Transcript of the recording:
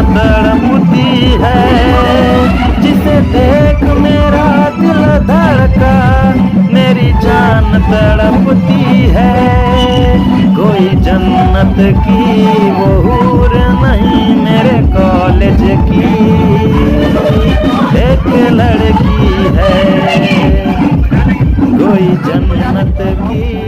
तड़पती है, जिसे देख मेरा दिल धड़का, मेरी जान तड़पती है। कोई जन्नत की वो हूर नहीं, मेरे कॉलेज की एक लड़की है, कोई जन्नत की